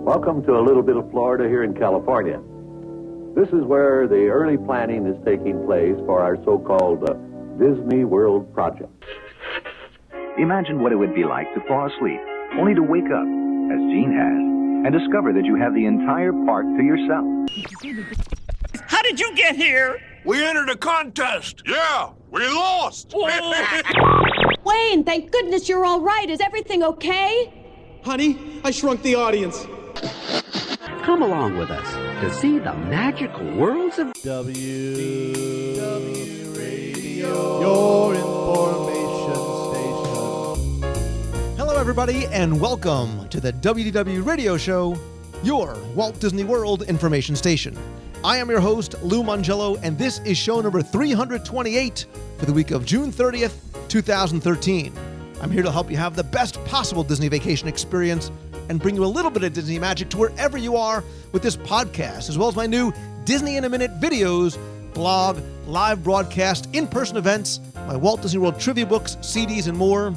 Welcome to a little bit of Florida here in California. This is where the early planning is taking place for our so-called Disney World project. Imagine what it would be like to fall asleep, only to wake up, as Gene has, and discover that you have the entire park to yourself. How did you get here? We entered a contest. Yeah, we lost. Wayne, thank goodness you're all right. Is everything okay? Honey, I shrunk the audience. Come along with us to see the magical worlds of WDW Radio, your information station. Hello, everybody, and welcome to the WDW Radio Show, your Walt Disney World information station. I am your host, Lou Mongello, and this is show number 328 for the week of June 30th, 2013. I'm here to help you have the best possible Disney vacation experience and bring you a little bit of Disney magic to wherever you are with this podcast, as well as my new Disney in a Minute videos, blog, live broadcast, in-person events, my Walt Disney World trivia books, CDs, and more.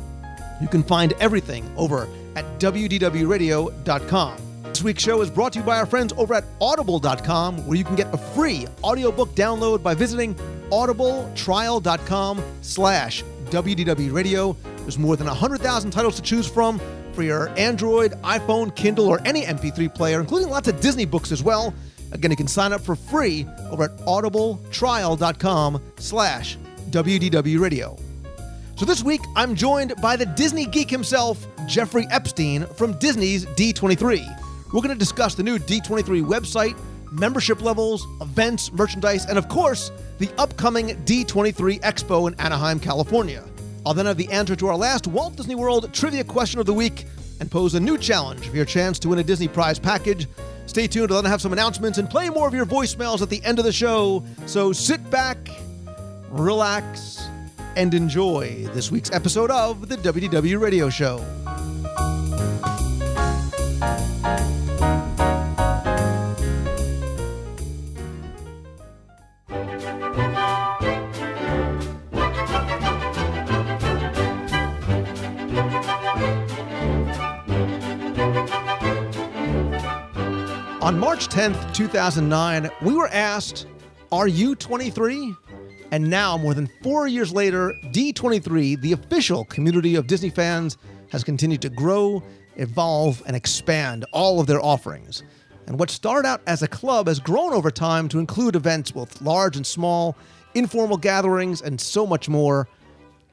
You can find everything over at WDWRadio.com. This week's show is brought to you by our friends over at Audible.com, where you can get a free audiobook download by visiting audibletrial.com/WDWRadio. There's more than 100,000 titles to choose from for your Android, iPhone, Kindle, or any MP3 player, including lots of Disney books as well. Again, you can sign up for free over at audibletrial.com/WDWRadio. So this week, I'm joined by the Disney geek himself, Jeffrey Epstein from Disney's D23. We're going to discuss the new D23 website, membership levels, events, merchandise, and of course, the upcoming D23 Expo in Anaheim, California. I'll then have the answer to our last Walt Disney World trivia question of the week and pose a new challenge for your chance to win a Disney prize package. Stay tuned, I'll then have some announcements and play more of your voicemails at the end of the show. So sit back, relax, and enjoy this week's episode of the WDW Radio Show. On March 10th, 2009, we were asked, are you 23? And now, more than 4 years later, D23, the official community of Disney fans, has continued to grow, evolve, and expand all of their offerings. And what started out as a club has grown over time to include events both large and small, informal gatherings, and so much more.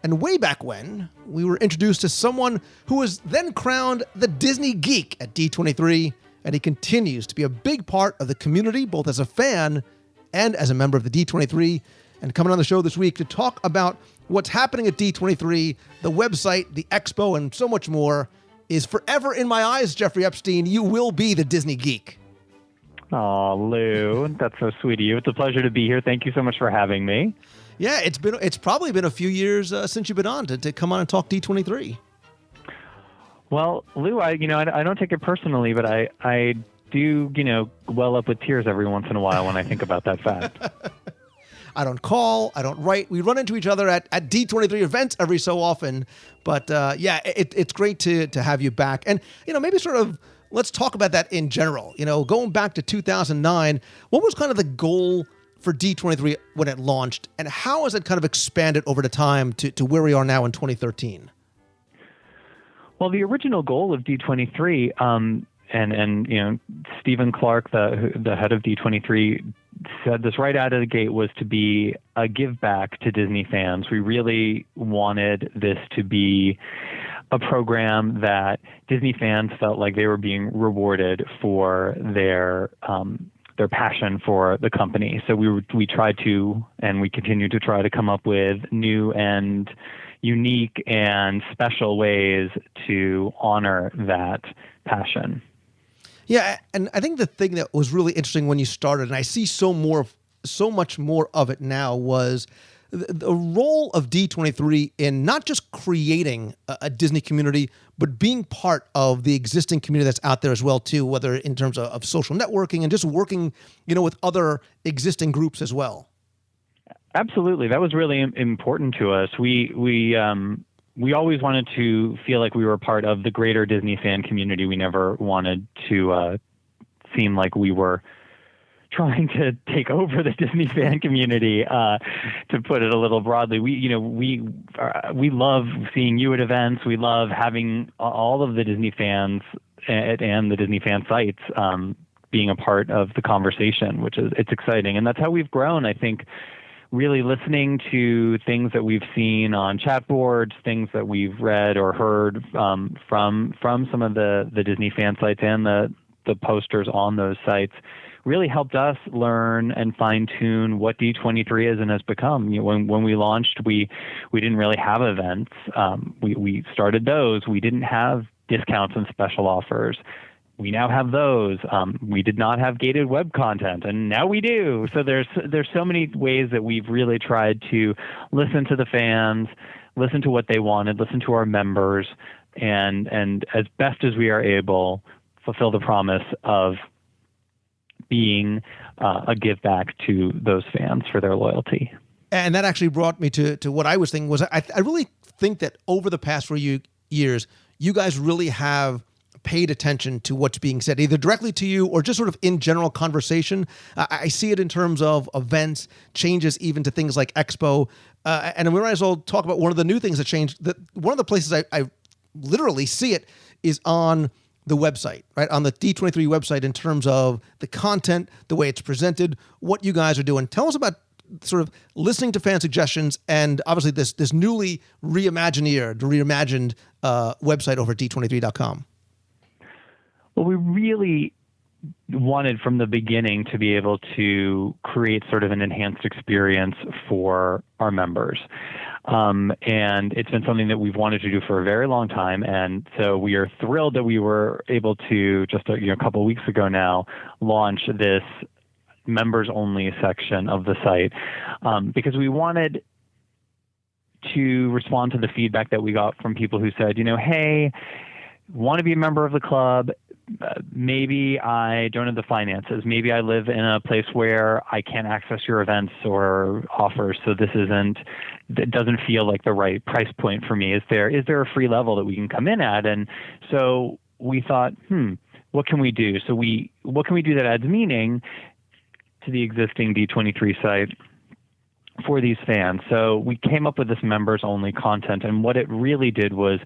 And way back when, we were introduced to someone who was then crowned the Disney Geek at D23, and he continues to be a big part of the community, both as a fan and as a member of the D23. And coming on the show this week to talk about what's happening at D23, the website, the expo, and so much more is forever in my eyes, Jeffrey Epstein. You will be the Disney Geek. Oh, Lou, that's so sweet of you. It's a pleasure to be here. Thank you so much for having me. Yeah, it's probably been a few years since you've been on to come on and talk D23. Well, Lou, I don't take it personally, but I do, well up with tears every once in a while when I think about that fact. I don't call, I don't write. We run into each other at D23 events every so often. But it's great to have you back. And, maybe sort of let's talk about that in general. Going back to 2009, what was kind of the goal for D23 when it launched? And how has it kind of expanded over the time to where we are now in 2013? Well, the original goal of D23, and Stephen Clark, the head of D23, said this right out of the gate, was to be a give back to Disney fans. We really wanted this to be a program that Disney fans felt like they were being rewarded for their passion for the company. So we tried to, and we continue to try to come up with new and unique and special ways to honor that passion. Yeah, and I think the thing that was really interesting when you started, and I see so much more of it now, was the role of D23 in not just creating a Disney community, but being part of the existing community that's out there as well, too, whether in terms of social networking and just working, with other existing groups as well. Absolutely. That was really important to us. We always wanted to feel like we were part of the greater Disney fan community. We never wanted to seem like we were trying to take over the Disney fan community, to put it a little broadly. We love seeing you at events. We love having all of the Disney fans and the Disney fan sites being a part of the conversation, it's exciting. And that's how we've grown, I think, really listening to things that we've seen on chat boards, things that we've read or heard from some of the Disney fan sites and the posters on those sites really helped us learn and fine-tune what D23 is and has become. When we launched, we didn't really have events. We started those. We didn't have discounts and special offers. We now have those. We did not have gated web content, and now we do. So there's so many ways that we've really tried to listen to the fans, listen to what they wanted, listen to our members, and as best as we are able, fulfill the promise of being a give back to those fans for their loyalty. And that actually brought me to what I was thinking was I really think that over the past 4 years, you guys really have paid attention to what's being said, either directly to you or just sort of in general conversation. I see it in terms of events, changes even to things like Expo. And we might as well talk about one of the new things that changed. One of the places I literally see it is on the website, right? On the D23 website in terms of the content, the way it's presented, what you guys are doing. Tell us about sort of listening to fan suggestions and obviously this newly reimagined website over at D23.com. Well, we really wanted from the beginning to be able to create sort of an enhanced experience for our members. And it's been something that we've wanted to do for a very long time. And so we are thrilled that we were able to just a couple of weeks ago now launch this members only section of the site, because we wanted to respond to the feedback that we got from people who said, hey, want to be a member of the club. Maybe I don't have the finances. Maybe I live in a place where I can't access your events or offers. So it doesn't feel like the right price point for me. Is there a free level that we can come in at? And so we thought, what can we do? So what can we do that adds meaning to the existing D23 site for these fans? So we came up with this members only content. And what it really did was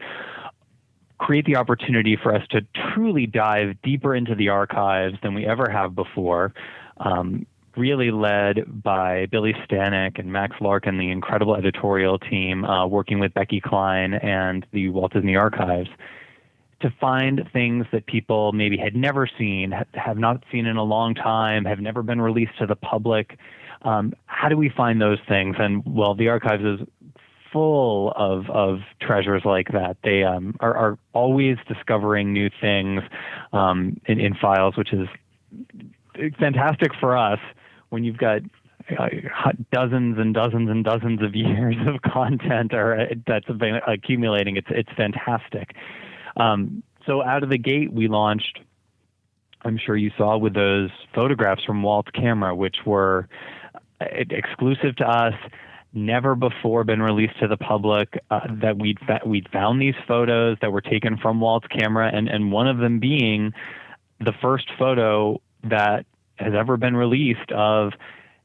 create the opportunity for us to truly dive deeper into the archives than we ever have before, really led by Billy Stanek and Max Larkin, the incredible editorial team, working with Becky Klein and the Walt Disney Archives, to find things that people maybe had never seen, have not seen in a long time, have never been released to the public. How do we find those things? And, well, the archives is full of treasures like that. They are always discovering new things in files, which is fantastic for us when you've got dozens and dozens and dozens of years of content that's been accumulating. It's fantastic. So out of the gate, we launched, I'm sure you saw, with those photographs from Walt's camera, which were exclusive to us, never before been released to the public, that we'd found these photos that were taken from Walt's camera, and one of them being the first photo that has ever been released of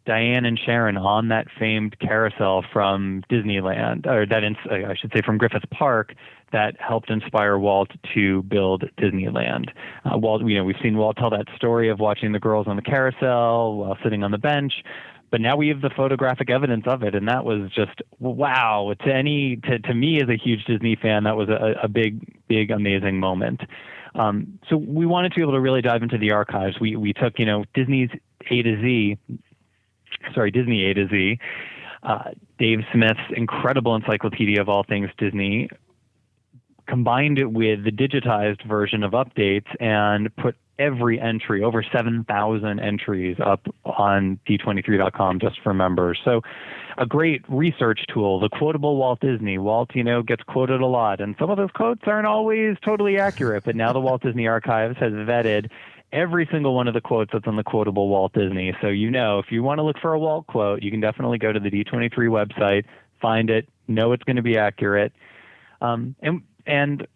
Diane and Sharon on that famed carousel from Disneyland, or I should say from Griffith Park, that helped inspire Walt to build Disneyland. Walt, we've seen Walt tell that story of watching the girls on the carousel while sitting on the bench. But now we have the photographic evidence of it, and that was just wow. To me as a huge Disney fan, that was a big, amazing moment. So we wanted to be able to really dive into the archives. We took Disney A to Z, Dave Smith's incredible encyclopedia of all things Disney, combined it with the digitized version of updates, and put every entry, over 7,000 entries, up on D23.com just for members. So a great research tool, the quotable Walt Disney. Walt, gets quoted a lot, and some of those quotes aren't always totally accurate, but now the Walt Disney Archives has vetted every single one of the quotes that's on the quotable Walt Disney. So if you want to look for a Walt quote, you can definitely go to the D23 website, find it, know it's going to be accurate. And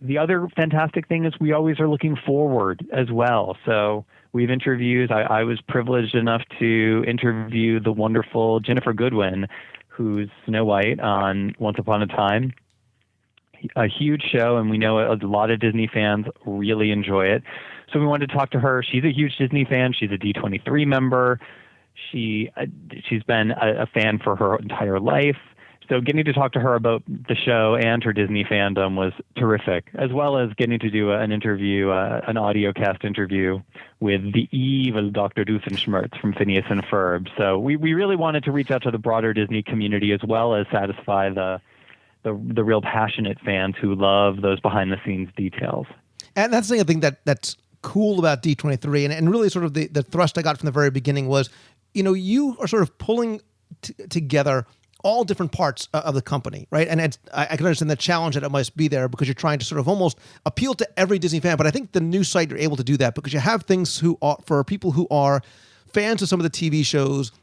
The other fantastic thing is we always are looking forward as well. So we've interviewed, I was privileged enough to interview the wonderful Jennifer Goodwin, who's Snow White on Once Upon a Time. A huge show, and we know a lot of Disney fans really enjoy it. So we wanted to talk to her. She's a huge Disney fan. She's a D23 member. She's been a fan for her entire life. So getting to talk to her about the show and her Disney fandom was terrific, as well as getting to do an interview, an audio cast interview with the evil Dr. Doofenshmirtz from Phineas and Ferb. So we really wanted to reach out to the broader Disney community as well as satisfy the real passionate fans who love those behind-the-scenes details. And that's the thing I think that's cool about D23, and really sort of the thrust I got from the very beginning was, you are sort of pulling together all different parts of the company, right? And I can understand the challenge that it must be there because you're trying to sort of almost appeal to every Disney fan. But I think the new site, you're able to do that because you have things for people who are fans of some of the TV shows,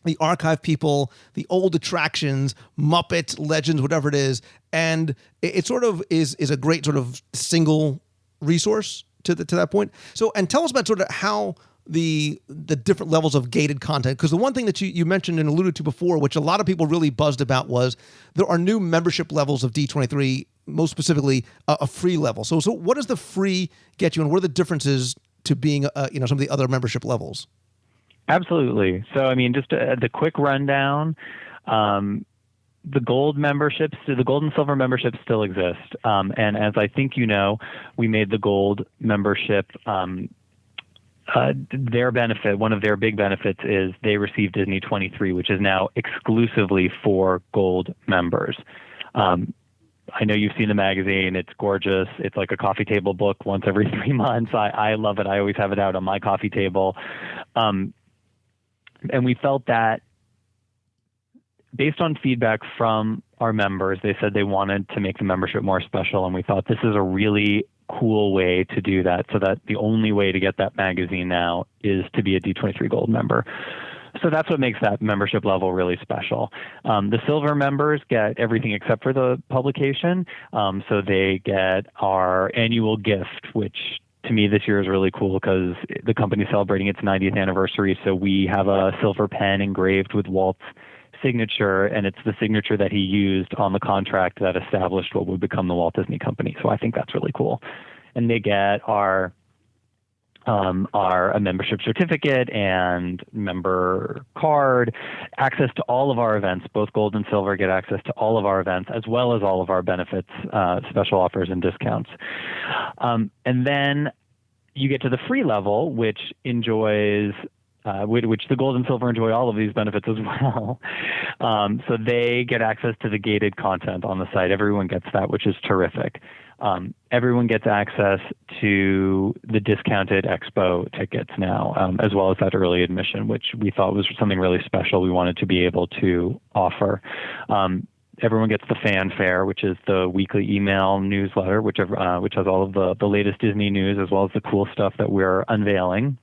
the archive people, the old attractions, Muppets, Legends, whatever it is. And it sort of is a great sort of single resource to that point. So, and tell us about sort of how the different levels of gated content, because the one thing that you mentioned and alluded to before, which a lot of people really buzzed about, was there are new membership levels of D23, most specifically a free level. So what does the free get you, and what are the differences to being some of the other membership levels? Absolutely. So, I mean, just the quick rundown, the gold memberships, the gold and silver memberships still exist. And as I think we made the gold membership, their benefit, one of their big benefits is they receive Disney 23, which is now exclusively for gold members. I know you've seen the magazine. It's gorgeous. It's like a coffee table book once every 3 months. I love it. I always have it out on my coffee table. And we felt that based on feedback from our members, they said they wanted to make the membership more special. And we thought this is a really cool way to do that, so that the only way to get that magazine now is to be a D23 Gold member. So that's what makes that membership level really special. The silver members get everything except for the publication. So they get our annual gift, which to me this year is really cool because the company's celebrating its 90th anniversary. So we have a silver pen engraved with Walt's signature, and it's the signature that he used on the contract that established what would become the Walt Disney Company. So I think that's really cool. And they get our a membership certificate and member card, access to all of our events. Both gold and silver get access to all of our events, as well as all of our benefits, special offers and discounts. And then you get to the free level, which enjoys which the gold and silver enjoy all of these benefits as well. So they get access to the gated content on the site. Everyone gets that, which is terrific. Everyone gets access to the discounted expo tickets now, as well as that early admission, which we thought was something really special we wanted to be able to offer. Everyone gets the fanfare, which is the weekly email newsletter, which has all of the latest Disney news, as well as the cool stuff that we're unveiling.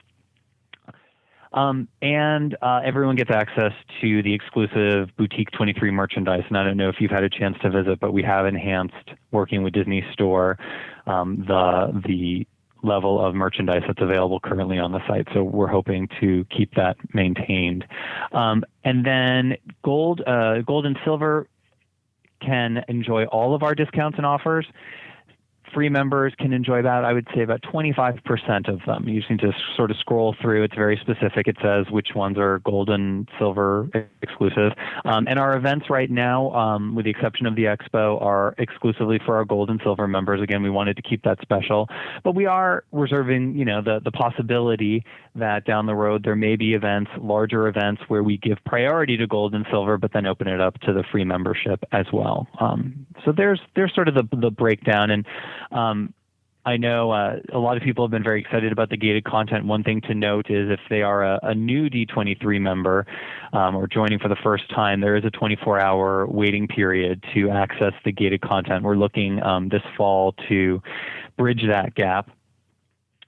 And everyone gets access to the exclusive Boutique 23 merchandise. And I don't know if you've had a chance to visit, but we have enhanced, working with Disney Store, the level of merchandise that's available currently on the site. So we're hoping to keep that maintained. And then gold and silver can enjoy all of our discounts and offers. Free members can enjoy that, I would say about 25% of them. You just need to sort of scroll through. It's very specific. It says which ones are gold and silver exclusive. And our events right now, with the exception of the expo, are exclusively for our gold and silver members. Again, we wanted to keep that special. But we are reserving, the possibility that down the road there may be events, larger events, where we give priority to gold and silver, but then open it up to the free membership as well. So there's sort of the breakdown. And I know a lot of people have been very excited about the gated content. One thing to note is if they are a new D23 member or joining for the first time, there is a 24-hour waiting period to access the gated content. We're looking this fall to bridge that gap.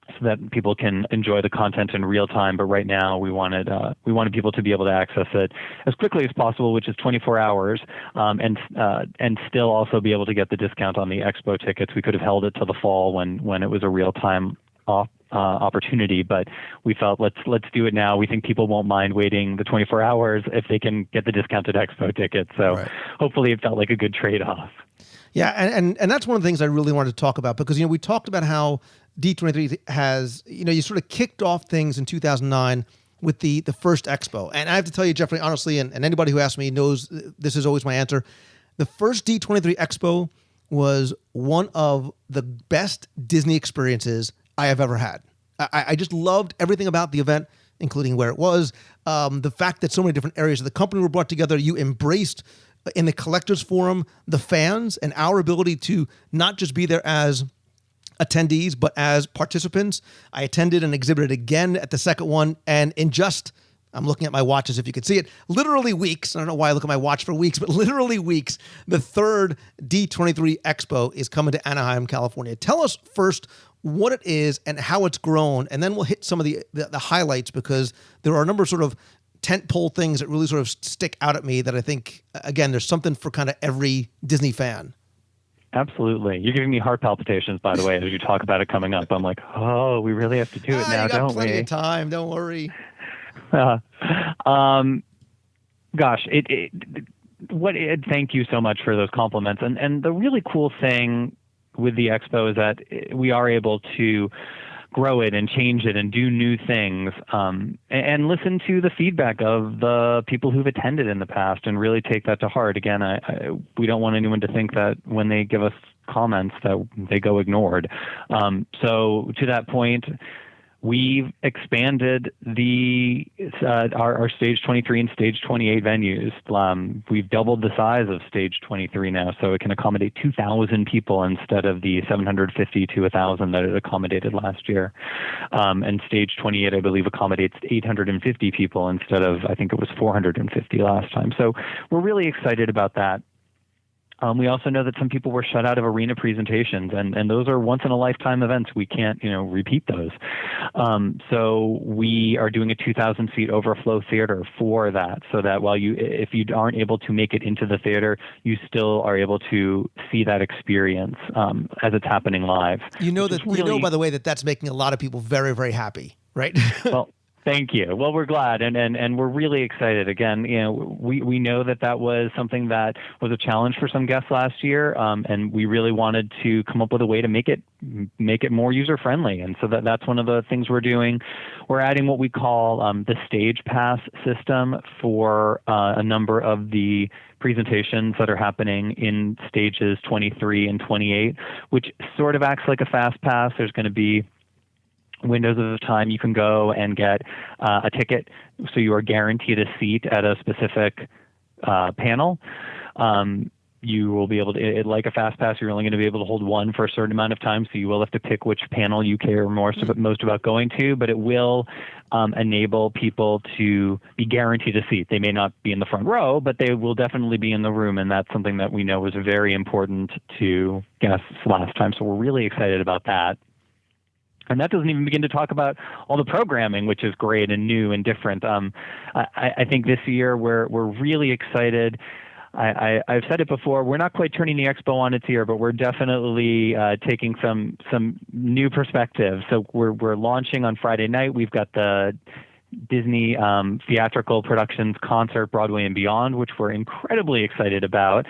so that people can enjoy the content in real time. But right now, we wanted people to be able to access it as quickly as possible, which is 24 hours, and still also be able to get the discount on the expo tickets. We could have held it till the fall when it was a real time opportunity, but we felt let's do it now. We think people won't mind waiting the 24 hours if they can get the discounted expo tickets. So hopefully, it felt like a good trade-off. Yeah, and that's one of the things I really wanted to talk about, because we talked about how D23 has, you sort of kicked off things in 2009 with the first expo. And I have to tell you, Jeffrey, honestly, and anybody who asks me knows this is always my answer. The first D23 expo was one of the best Disney experiences I have ever had. I just loved everything about the event, including where it was, the fact that so many different areas of the company were brought together. You embraced in the collectors forum the fans and our ability to not just be there as attendees, but as participants. I attended and exhibited again at the second one, and in just, I'm looking at my watch as if you could see it, literally weeks, I don't know why I look at my watch for weeks, but literally weeks, the third D23 Expo is coming to Anaheim, California. Tell us first what it is and how it's grown, and then we'll hit some of the highlights, because there are a number of sort of tentpole things that really sort of stick out at me that I think, again, there's something for kind of every Disney fan. Absolutely. You're giving me heart palpitations, by the way, as you talk about it coming up. I'm like, oh, we really have to do it now, you got don't plenty we? of time. Don't worry. Gosh, thank you so much for those compliments. And the really cool thing with the expo is that we are able to grow it and change it and do new things, and listen to the feedback of the people who've attended in the past and really take that to heart. Again, we don't want anyone to think that when they give us comments that they go ignored. So to that point, we've expanded our Stage 23 and Stage 28 venues. We've doubled the size of Stage 23 now, so it can accommodate 2,000 people instead of the 750 to 1,000 that it accommodated last year. And Stage 28, I believe, accommodates 850 people instead of, I think it was 450 last time. So we're really excited about that. We also know that some people were shut out of arena presentations, and those are once-in-a-lifetime events. We can't, repeat those. So we are doing a 2,000-seat overflow theater for that, so that if you aren't able to make it into the theater, you still are able to see that experience as it's happening live. By the way, that's making a lot of people very, very happy, right? Well, thank you. Well, we're glad, and we're really excited. Again, we know that was something that was a challenge for some guests last year, and we really wanted to come up with a way to make it more user friendly. And so that's one of the things we're doing. We're adding what we call the Stage Pass system for a number of the presentations that are happening in stages 23 and 28, which sort of acts like a fast pass. There's going to be windows of time you can go and get a ticket, so you are guaranteed a seat at a specific panel. You will be able to, like a fast pass, you're only going to be able to hold one for a certain amount of time, so you will have to pick which panel you care most about going to, but it will enable people to be guaranteed a seat. They may not be in the front row, but they will definitely be in the room, and that's something that we know was very important to guests last time, so we're really excited about that. And that doesn't even begin to talk about all the programming, which is great and new and different. I think this year we're really excited. I've said it before, we're not quite turning the expo on its ear, but we're definitely taking some new perspectives. So we're launching on Friday night. We've got the Disney theatrical productions concert, Broadway and Beyond, which we're incredibly excited about.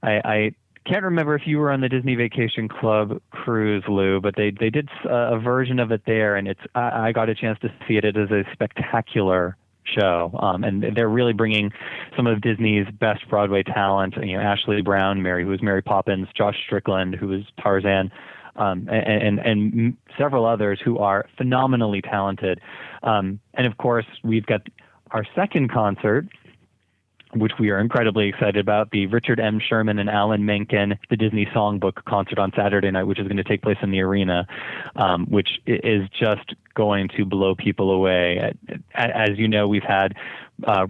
I can't remember if you were on the Disney Vacation Club cruise, Lou, but they did a version of it there, and I got a chance to see it. It is a spectacular show, and they're really bringing some of Disney's best Broadway talent. Ashley Brown, who was Mary Poppins, Josh Strickland, who was Tarzan, and several others who are phenomenally talented. And of course, we've got our second concert, which we are incredibly excited about, the Richard M. Sherman and Alan Menken, the Disney Songbook concert on Saturday night, which is going to take place in the arena, which is just going to blow people away. As you know, we've had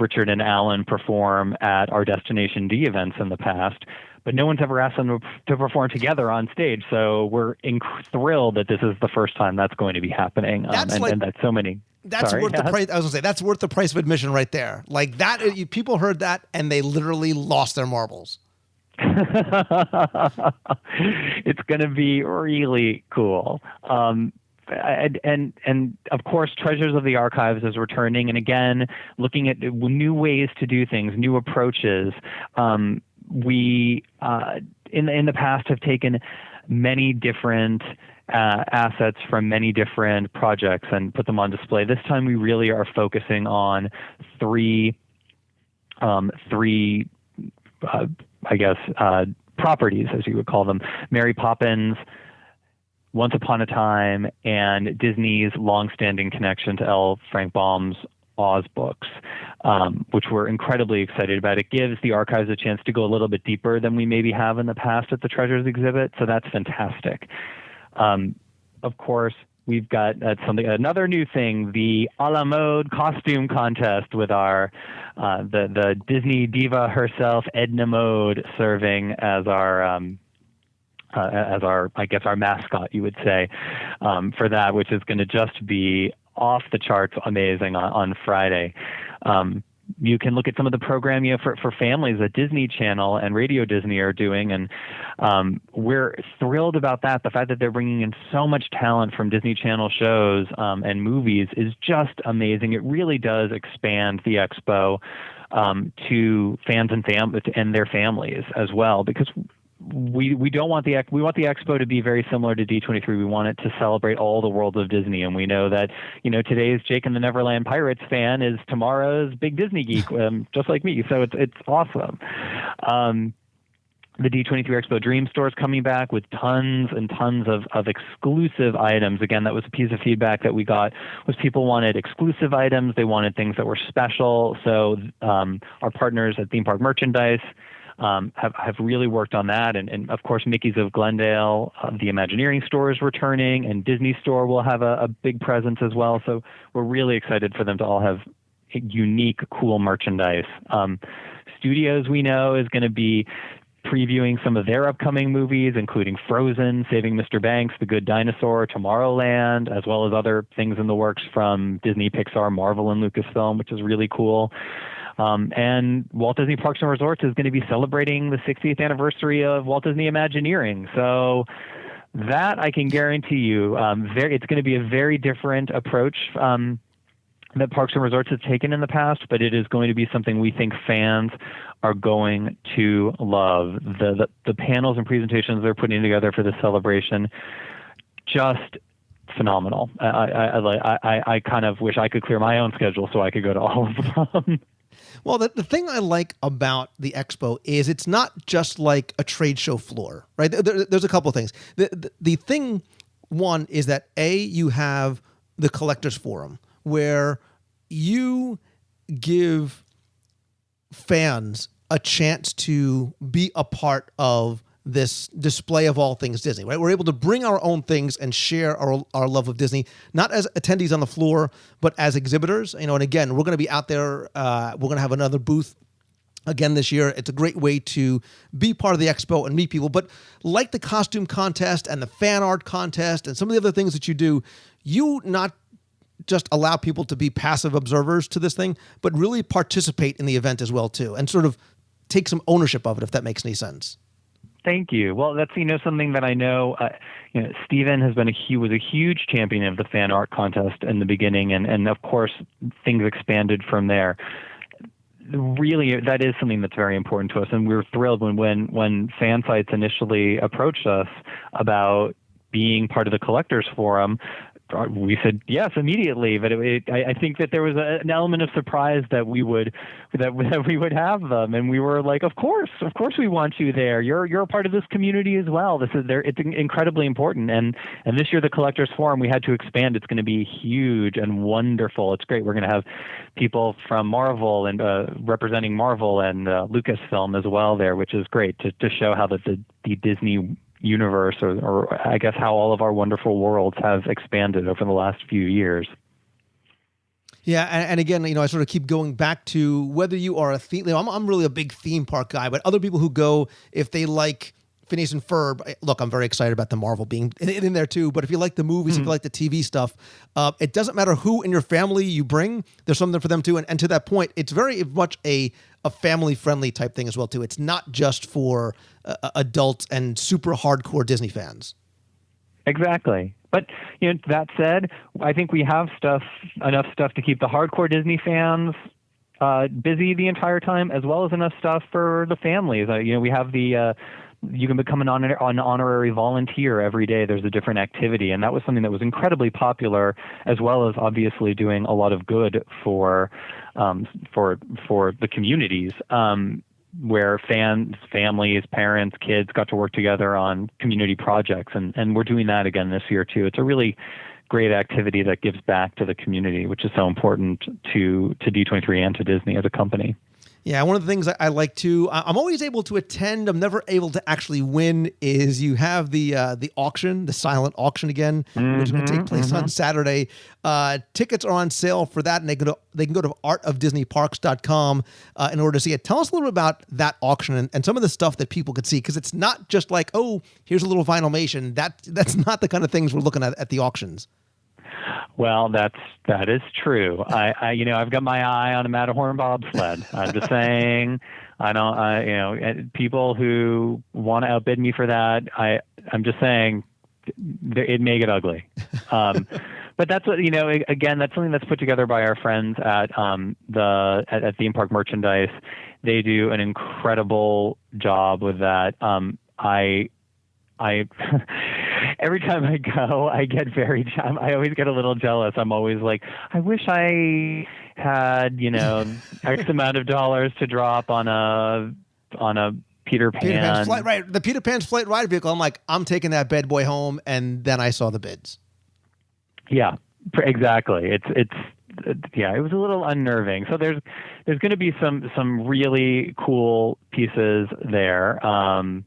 Richard and Alan perform at our Destination D events in the past, but no one's ever asked them to perform together on stage. So we're thrilled that this is the first time that's going to be happening. And that's so many. That's worth the price. I was gonna say that's worth the price of admission right there. Like that, people heard that and they literally lost their marbles. It's going to be really cool. And of course, Treasures of the Archives is returning, and again, looking at new ways to do things, new approaches. We in the past have taken many different assets from many different projects and put them on display. This time, we really are focusing on three properties, as you would call them: Mary Poppins, Once Upon a Time, and Disney's longstanding connection to L. Frank Baum's Oz books, which we're incredibly excited about. It gives the archives a chance to go a little bit deeper than we maybe have in the past at the Treasures exhibit, so that's fantastic. Of course, we've got another new thing, the a la mode costume contest with our the Disney diva herself, Edna Mode, serving as our I guess our mascot, you would say, for that, which is going to just be off the charts amazing on Friday. You can look at some of the programming for families that Disney Channel and Radio Disney are doing, and we're thrilled about that. The fact that they're bringing in so much talent from Disney Channel shows and movies is just amazing. It really does expand the expo to fans and their families as well, because we don't want the expo to be very similar to D23. We want it to celebrate all the worlds of Disney, and we know that today's Jake and the Neverland Pirates fan is tomorrow's big Disney geek, just like me. So it's awesome. The D23 Expo Dream Store is coming back with tons and tons of exclusive items. Again, that was a piece of feedback that we got, was people wanted exclusive items. They wanted things that were special. So our partners at Theme Park Merchandise have really worked on that. And of course, Mickey's of Glendale, the Imagineering store is returning, and Disney Store will have a big presence as well. So we're really excited for them to all have unique, cool merchandise. Studios, we know, is going to be previewing some of their upcoming movies, including Frozen, Saving Mr. Banks, The Good Dinosaur, Tomorrowland, as well as other things in the works from Disney, Pixar, Marvel, and Lucasfilm, which is really cool. And Walt Disney Parks and Resorts is going to be celebrating the 60th anniversary of Walt Disney Imagineering. So that I can guarantee you, it's going to be a very different approach that Parks and Resorts has taken in the past, but it is going to be something we think fans are going to love. The panels and presentations they're putting together for the celebration, just phenomenal. I kind of wish I could clear my own schedule so I could go to all of them. Well, the thing I like about the expo is it's not just like a trade show floor, right? There's a couple of things. The thing, one, is that you have the collectors forum, where you give fans a chance to be a part of this display of all things Disney, right? We're able to bring our own things and share our love of Disney, not as attendees on the floor, but as exhibitors. And again, we're going to be out there. We're going to have another booth again this year. It's a great way to be part of the expo and meet people. But like the costume contest and the fan art contest and some of the other things that you do, you not just allow people to be passive observers to this thing, but really participate in the event as well too, and sort of take some ownership of it, if that makes any sense. Thank you. Well, that's something that I know. Stephen was a huge champion of the fan art contest in the beginning, and of course things expanded from there. Really, that is something that's very important to us, and we were thrilled when fan sites initially approached us about being part of the collectors forum. We said yes immediately, but I think that there was an element of surprise that we would have them, and we were like, of course we want you there. You're a part of this community as well. It's incredibly important, and this year the Collectors Forum, we had to expand. It's going to be huge and wonderful. It's great. We're going to have people from Marvel and representing Marvel and Lucasfilm as well there, which is great to show how the Disney universe, or I guess how all of our wonderful worlds have expanded over the last few years. Yeah, and again, I sort of keep going back to whether you are a theme. I'm really a big theme park guy, but other people who go, if they like Phineas and Ferb, look, I'm very excited about the Marvel being in there too. But if you like the movies, if you like the TV stuff, it doesn't matter who in your family you bring. There's something for them too. And to that point, it's very much a family-friendly type thing as well too. It's not just for adults and super hardcore Disney fans. Exactly. But that said, I think we have enough stuff to keep the hardcore Disney fans busy the entire time, as well as enough stuff for the families. We have you can become an honorary volunteer every day. There's a different activity, and that was something that was incredibly popular, as well as obviously doing a lot of good for the communities. Where families, parents, kids got to work together on community projects. And we're doing that again this year, too. It's a really great activity that gives back to the community, which is so important to D23 and to Disney as a company. Yeah, one of the things I like to, I'm always able to attend. I'm never able to actually win. Is you have the auction, the silent auction again, which will take place on Saturday. Tickets are on sale for that, and they can go to artofdisneyparks.com in order to see it. Tell us a little bit about that auction and some of the stuff that people could see, because it's not just like, oh, here's a little Vinylmation. That's not the kind of things we're looking at the auctions. Well, that is true. I've got my eye on a Matterhorn bobsled. I'm just saying, people who want to outbid me for that, I'm just saying, it may get ugly. But that's what, again, that's something that's put together by our friends at Theme Park Merchandise. They do an incredible job with that. Every time I go, I I always get a little jealous. I'm always like, I wish I had, X amount of dollars to drop on a Peter Pan's flight ride. The Peter Pan's flight ride vehicle. I'm like, I'm taking that bad boy home. And then I saw the bids. Yeah, exactly. It was a little unnerving. So there's going to be some really cool pieces there. Trying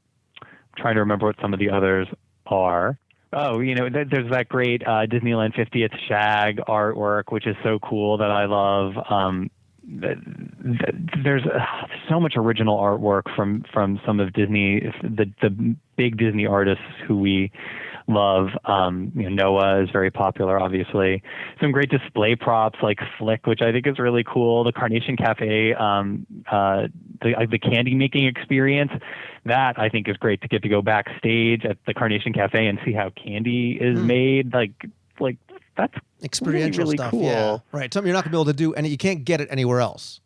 to remember what some of the others are. Oh, there's that great Disneyland 50th Shag artwork, which is so cool that I love. There's so much original artwork from some of Disney, the big Disney artists who we love. Noah is very popular, obviously. Some great display props like Flick, which I think is really cool. The Carnation Cafe, the candy making experience, that I think is great to get to go backstage at the Carnation Cafe and see how candy is made. Like that's experiential really stuff. Cool. Yeah. Right. Something you're not gonna be able to do, and you can't get it anywhere else.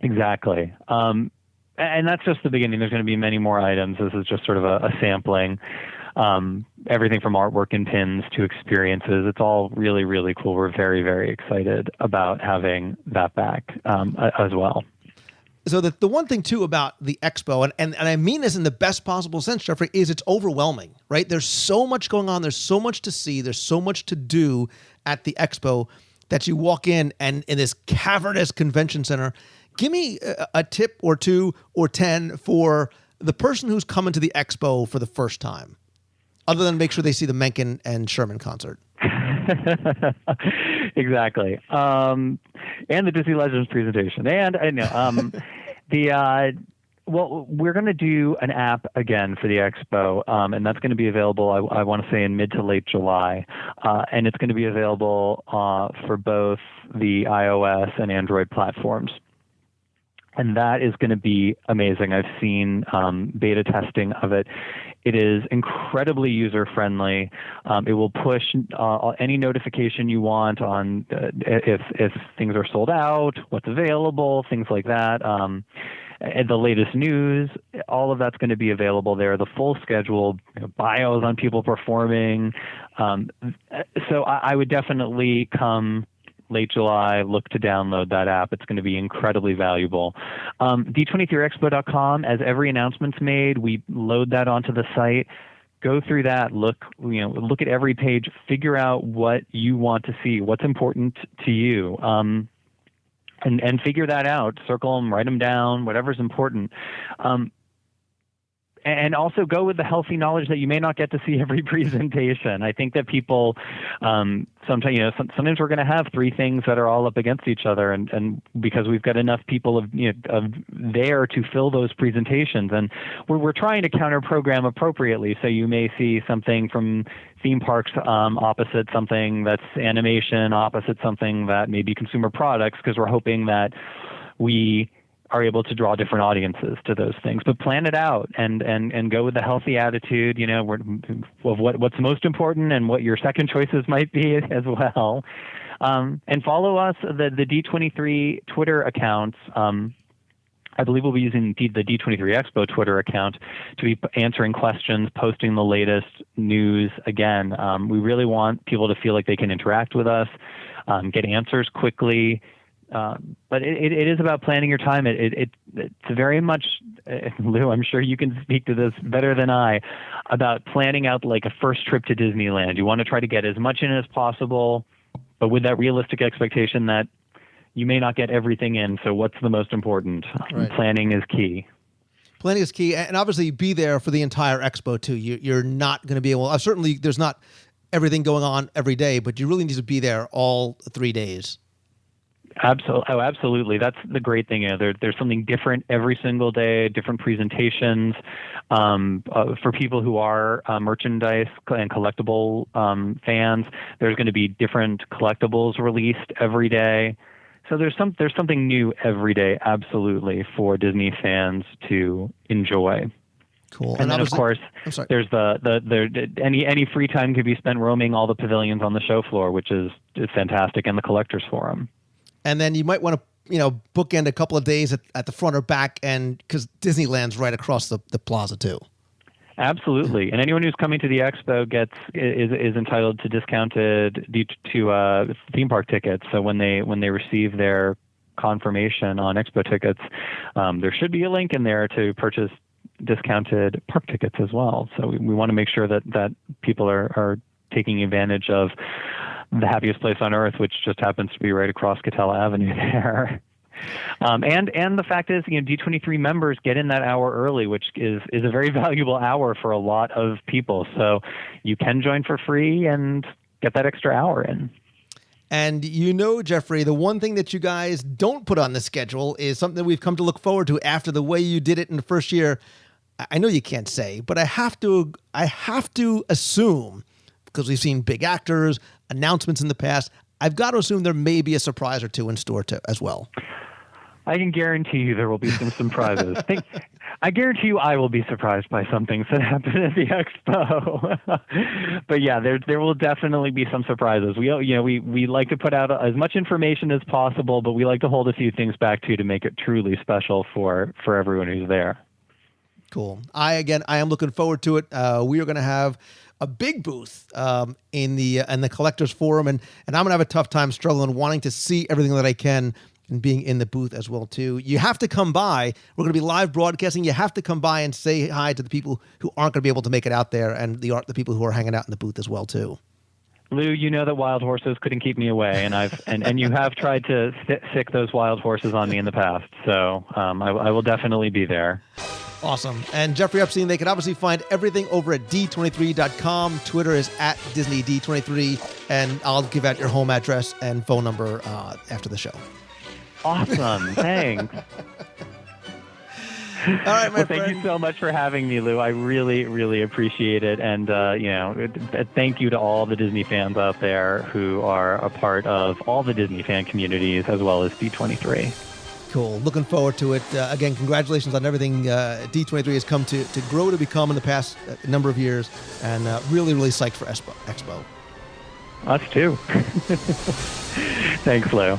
Exactly. And that's just the beginning. There's going to be many more items. This is just sort of a sampling. Everything from artwork and pins to experiences. It's all really, really cool. We're very, very excited about having that back as well. So the one thing too about the expo, and I mean this in the best possible sense, Jeffrey, is it's overwhelming, right? There's so much going on. There's so much to see. There's so much to do at the expo that you walk in and in this cavernous convention center. Give me a tip or 2 or 10 for the person who's coming to the expo for the first time, other than make sure they see the Menken and Sherman concert. Exactly. And the Disney Legends presentation. And I know we're going to do an app again for the expo, and that's going to be available, I want to say, in mid to late July. And it's going to be available for both the iOS and Android platforms. And that is going to be amazing. I've seen beta testing of it. It is incredibly user-friendly. It will push any notification you want on if things are sold out, what's available, things like that. And the latest news, all of that's going to be available there. The full schedule, bios on people performing. So I would definitely come late July, look to download that app. It's going to be incredibly valuable. D23expo.com, as every announcement's made, we load that onto the site. Go through that, look at every page, figure out what you want to see, what's important to you, and figure that out. Circle them, write them down, whatever's important. and also go with the healthy knowledge that you may not get to see every presentation. I think that people sometimes we're going to have three things that are all up against each other, and because we've got enough people of there to fill those presentations, and we're trying to counter program appropriately. So you may see something from theme parks opposite something that's animation, opposite something that may be consumer products, because we're hoping that we are able to draw different audiences to those things. But plan it out and go with the healthy attitude, of what's most important and what your second choices might be as well. And follow us, the D23 Twitter accounts. I believe we'll be using the D23 Expo Twitter account to be answering questions, posting the latest news. Again, we really want people to feel like they can interact with us, get answers quickly. But it is about planning your time. It's very much, Lou, I'm sure you can speak to this better than I, about planning out like a first trip to Disneyland. You want to try to get as much in as possible, but with that realistic expectation that you may not get everything in. So what's the most important? Right. Planning is key. Planning is key. And obviously be there for the entire expo too. You're not going to be able, certainly there's not everything going on every day, but you really need to be there all 3 days. Absolutely. Oh, absolutely. That's the great thing. There's something different every single day, different presentations. For people who are merchandise and collectible fans, there's going to be different collectibles released every day. So there's something new every day, absolutely, for Disney fans to enjoy. Cool. And then, of course, there's any free time could be spent roaming all the pavilions on the show floor, which is fantastic, and the collectors forum. And then you might want to, bookend a couple of days at the front or back, and because Disneyland's right across the plaza too. Absolutely, and anyone who's coming to the expo is entitled to discounted theme park tickets. So when they receive their confirmation on expo tickets, there should be a link in there to purchase discounted park tickets as well. So we want to make sure that people are taking advantage of the happiest place on earth, which just happens to be right across Catella Avenue there. And the fact is, D23 members get in that hour early, which is a very valuable hour for a lot of people. So you can join for free and get that extra hour in. And Jeffrey, the one thing that you guys don't put on the schedule is something that we've come to look forward to after the way you did it in the first year. I know you can't say, but I have to assume, because we've seen big actors, announcements in the past, I've got to assume there may be a surprise or two in store too, as well. I can guarantee you there will be some surprises. I guarantee you I will be surprised by some things that happen at the expo. But yeah, there will definitely be some surprises. We like to put out as much information as possible, but we like to hold a few things back too to make it truly special for everyone who's there. Cool. I am looking forward to it. We are going to have a big booth in the collectors forum, and I'm going to have a tough time struggling, wanting to see everything that I can and being in the booth as well too. You have to come by. We're going to be live broadcasting. You have to come by and say hi to the people who aren't going to be able to make it out there, and the people who are hanging out in the booth as well too. Lou, you know that wild horses couldn't keep me away, and and you have tried to sick those wild horses on me in the past. So I will definitely be there. Awesome. And Jeffrey Epstein, they can obviously find everything over at D23.com. Twitter is at DisneyD23. And I'll give out your home address and phone number after the show. Awesome. Thanks. All right, my friend. Thank you so much for having me, Lou. I really, really appreciate it. And, thank you to all the Disney fans out there who are a part of all the Disney fan communities, as well as D23. Cool. Looking forward to it. Again, congratulations on everything D23 has come to grow to become in the past number of years, and really, really psyched for Expo. Us too. Thanks, Lou.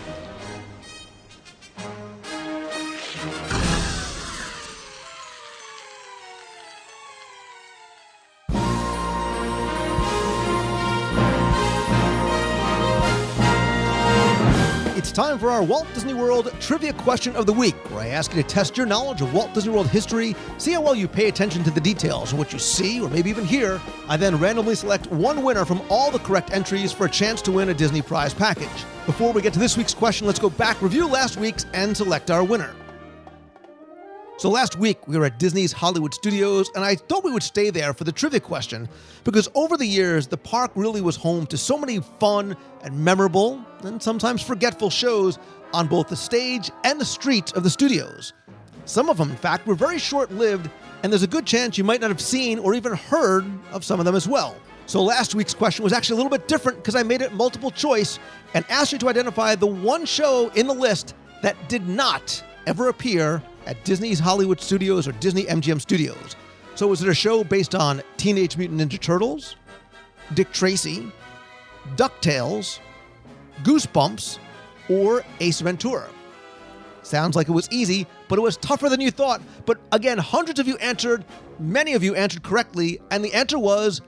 It's time for our Walt Disney World Trivia Question of the Week, where I ask you to test your knowledge of Walt Disney World history, see how well you pay attention to the details of what you see or maybe even hear. I then randomly select one winner from all the correct entries for a chance to win a Disney prize package. Before we get to this week's question, let's go back, review last week's, and select our winner. So last week, we were at Disney's Hollywood Studios, and I thought we would stay there for the trivia question, because over the years, the park really was home to so many fun and memorable, and sometimes forgetful shows on both the stage and the streets of the studios. Some of them, in fact, were very short-lived, and there's a good chance you might not have seen or even heard of some of them as well. So last week's question was actually a little bit different because I made it multiple choice and asked you to identify the one show in the list that did not ever appear at Disney's Hollywood Studios or Disney MGM Studios. So was it a show based on Teenage Mutant Ninja Turtles, Dick Tracy, DuckTales, Goosebumps, or Ace Ventura? Sounds like it was easy, but it was tougher than you thought. But again, hundreds of you answered, many of you answered correctly, and the answer was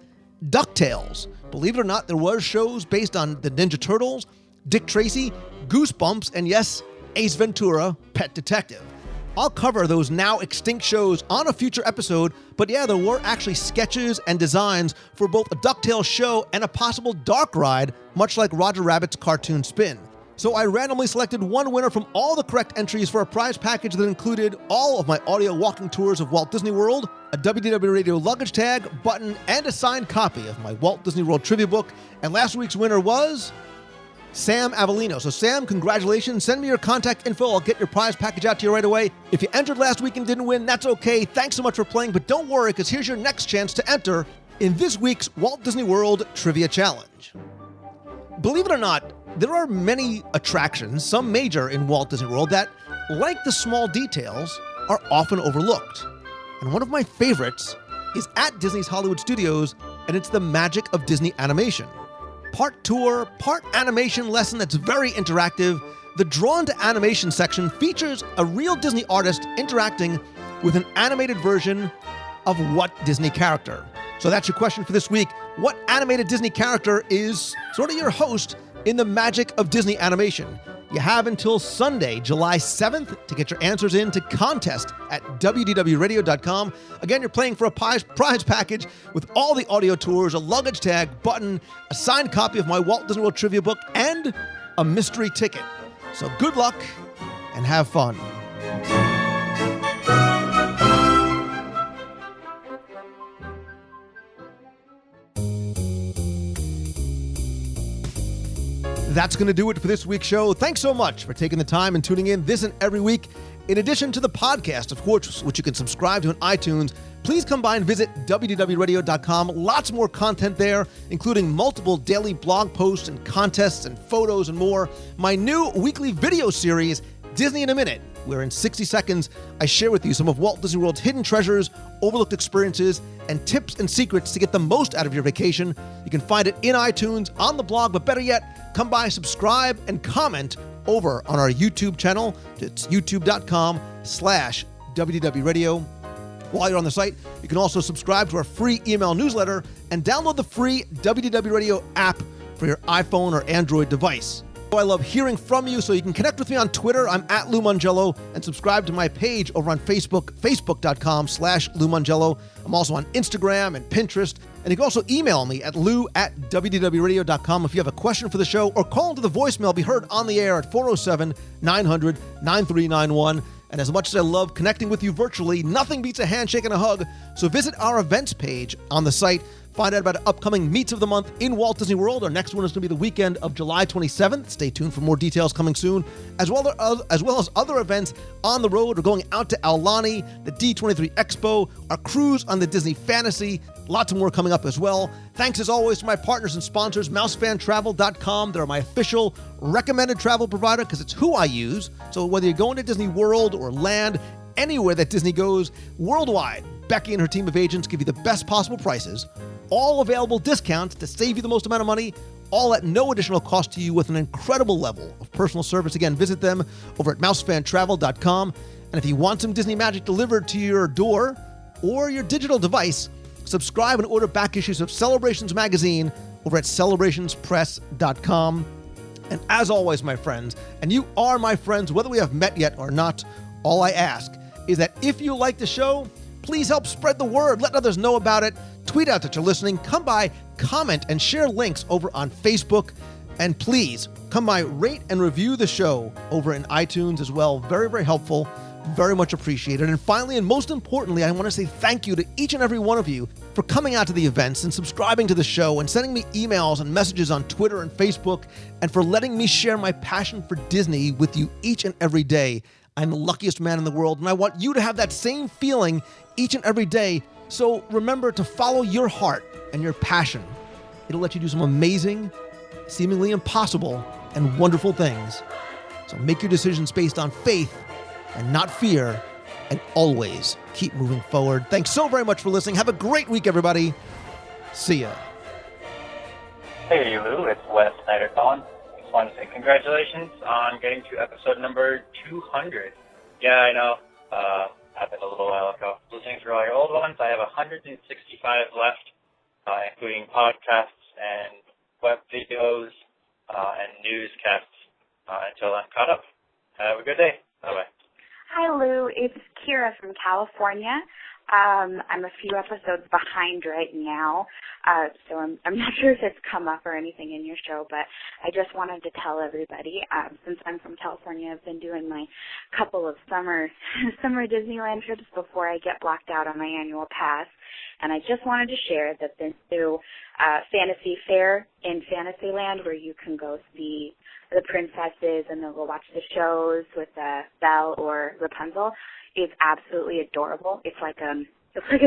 DuckTales. Believe it or not, there were shows based on the Ninja Turtles, Dick Tracy, Goosebumps, and yes, Ace Ventura, Pet Detective. I'll cover those now extinct shows on a future episode, but yeah, there were actually sketches and designs for both a DuckTales show and a possible dark ride, much like Roger Rabbit's cartoon Spin. So I randomly selected one winner from all the correct entries for a prize package that included all of my audio walking tours of Walt Disney World, a WDW radio luggage tag, button, and a signed copy of my Walt Disney World trivia book. And last week's winner was Sam Avellino. So Sam, congratulations. Send me your contact info. I'll get your prize package out to you right away. If you entered last week and didn't win, that's okay. Thanks so much for playing, but don't worry, because here's your next chance to enter in this week's Walt Disney World Trivia Challenge. Believe it or not, there are many attractions, some major in Walt Disney World, that, like the small details, are often overlooked. And one of my favorites is at Disney's Hollywood Studios, and it's the magic of Disney animation. Part tour, part animation lesson that's very interactive. The Drawn to Animation section features a real Disney artist interacting with an animated version of what Disney character? So that's your question for this week. What animated Disney character is sort of your host in the magic of Disney animation? You have until Sunday, July 7th, to get your answers in to contest at WDWradio.com. Again, you're playing for a prize package with all the audio tours, a luggage tag, button, a signed copy of my Walt Disney World trivia book, and a mystery ticket. So good luck and have fun. That's going to do it for this week's show. Thanks so much for taking the time and tuning in this and every week. In addition to the podcast, of course, which you can subscribe to on iTunes, please come by and visit WDWradio.com. Lots more content there, including multiple daily blog posts and contests and photos and more. My new weekly video series, Disney in a Minute, where in 60 seconds, I share with you some of Walt Disney World's hidden treasures, overlooked experiences, and tips and secrets to get the most out of your vacation. You can find it in iTunes, on the blog, but better yet, come by, subscribe, and comment over on our YouTube channel. It's youtube.com/WDW Radio. While you're on the site, you can also subscribe to our free email newsletter and download the free WDW Radio app for your iPhone or Android device. I love hearing from you, so you can connect with me on Twitter. I'm at Lou Mongello, and subscribe to my page over on Facebook, facebook.com/Lou Mongello. I'm also on Instagram and Pinterest, and you can also email me at lou@WDWradio.com if you have a question for the show, or call into the voicemail, be heard on the air at 407-900-9391. And as much as I love connecting with you virtually, nothing beats a handshake and a hug. So visit our events page on the site. Find out about upcoming Meets of the Month in Walt Disney World. Our next one is going to be the weekend of July 27th. Stay tuned for more details coming soon, as well as other events on the road. We're going out to Aulani, the D23 Expo, our cruise on the Disney Fantasy. Lots more coming up as well. Thanks as always to my partners and sponsors, MouseFanTravel.com. They're my official recommended travel provider because it's who I use. So whether you're going to Disney World or land, anywhere that Disney goes worldwide, Becky and her team of agents give you the best possible prices, all available discounts to save you the most amount of money, all at no additional cost to you with an incredible level of personal service. Again, visit them over at MouseFanTravel.com. And if you want some Disney magic delivered to your door or your digital device, subscribe and order back issues of Celebrations Magazine over at CelebrationsPress.com. And as always, my friends, and you are my friends, whether we have met yet or not, all I ask is that if you like the show, please help spread the word. Let others know about it. Tweet out that you're listening. Come by, comment, and share links over on Facebook. And please, come by, rate and review the show over in iTunes as well. Very, very helpful Very much appreciated. And finally, and most importantly, I want to say thank you to each and every one of you for coming out to the events and subscribing to the show and sending me emails and messages on Twitter and Facebook, and for letting me share my passion for Disney with you each and every day. I'm the luckiest man in the world, and I want you to have that same feeling each and every day. So remember to follow your heart and your passion. It'll let you do some amazing, seemingly impossible, and wonderful things. So make your decisions based on faith and not fear, and always keep moving forward. Thanks so very much for listening. Have a great week, everybody. See ya. Hey, Lou, it's Wes Snyder calling. Just wanted to say congratulations on getting to episode number 200. Yeah, I know. Happened a little while ago. Listening through all your old ones, I have 165 left, including podcasts and web videos and newscasts until I'm caught up. Have a good day. Bye-bye. Hi, Lou. It's Kira from California. I'm a few episodes behind right now, so I'm not sure if it's come up or anything in your show, but I just wanted to tell everybody, since I'm from California, I've been doing my couple of summer Disneyland trips before I get blocked out on my annual pass, and I just wanted to share that the new Fantasy Fair in Fantasyland, where you can go see the princesses and then go watch the shows with Belle or Rapunzel, is absolutely adorable. It's like a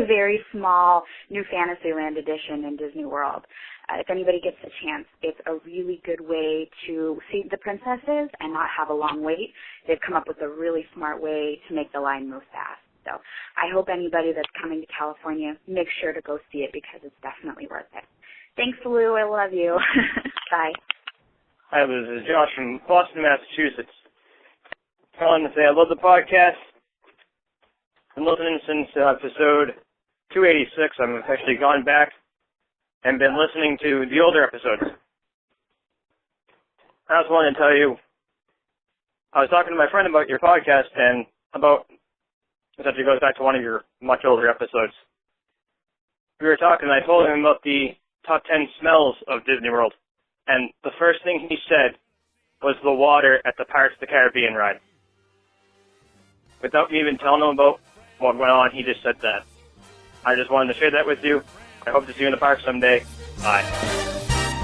very small new Fantasyland edition in Disney World. If anybody gets a chance, it's a really good way to see the princesses and not have a long wait. They've come up with a really smart way to make the line move fast. So I hope anybody that's coming to California makes sure to go see it, because it's definitely worth it. Thanks, Lou. I love you. Bye. Hi, Lou. This is Josh from Boston, Massachusetts. Calling to say I love the podcast. Been listening since episode 286. I've actually gone back and been listening to the older episodes. I just wanted to tell you, I was talking to my friend about your podcast and about, it actually goes back to one of your much older episodes. We were talking, and I told him about the top 10 smells of Disney World. And the first thing he said was the water at the Pirates of the Caribbean ride. Without me even telling him about what went on, he just said that. I just wanted to share that with you. I hope to see you in the park someday. Bye.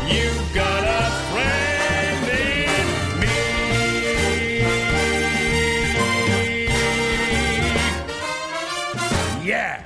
You've got a friend in me. Yeah.